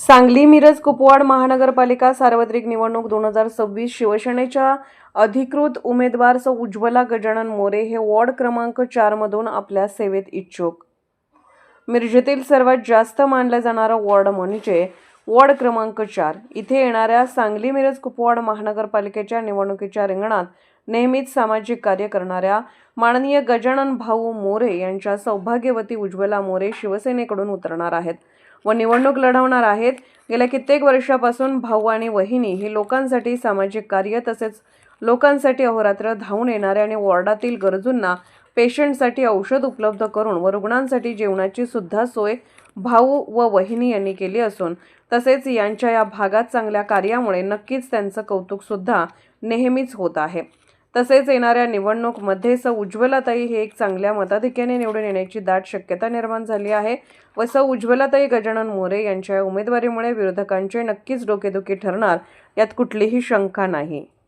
सांगली मिरज कुपवाड महानगरपालिका सार्वत्रिक निवडणूक 2026 शिवसेनेच्या अधिकृत उमेदवार सौ उज्ज्वला गजानन मोरे हे वॉर्ड क्रमांक 4 मधून आपल्या सेवेत इच्छुक। मिरजेतील सर्वात जास्त मानला जाणारा वॉर्ड म्हणजे वॉर्ड क्रमांक 4। इथे येणाऱ्या सांगली मिरज कुपवाड महानगरपालिकेच्या निवडणुकीच्या रिंगणात नेहमीच सामाजिक कार्य करणाऱ्या माननीय गजानन भाऊ मोरे यांच्या सौभाग्यवती उज्ज्वला मोरे शिवसेनेकडून उतरणार आहेत व निवडणूक लढवणार आहेत। गेल्या कित्येक वर्षापासून भाऊ आणि वहिनी ही लोकांसाठी सामाजिक कार्य तसेच लोकांसाठी अहोरात्र धावून येणारे आणि वॉर्डातील गरजूंना पेशंटसाठी औषध उपलब्ध करून व रुग्णांसाठी जेवणाची सुद्धा सोय भाऊ व वहिनी यांनी केली असून तसेच यांच्या या भागात चांगल्या कार्यामुळे नक्कीच त्यांचं कौतुक सुद्धा नेहमीच होत आहे। तसेच येणाऱ्या निवडणूकमध्ये सौ उज्ज्वलाताई हे एक चांगल्या मताधिक्याने निवडून येण्याची दाट शक्यता निर्माण झाली आहे व सौ उज्ज्वलाताई गजानन मोरे यांच्या उमेदवारीमुळे विरोधकांचे नक्कीच डोकेदुखी ठरणार यात कुठलीही शंका नाही।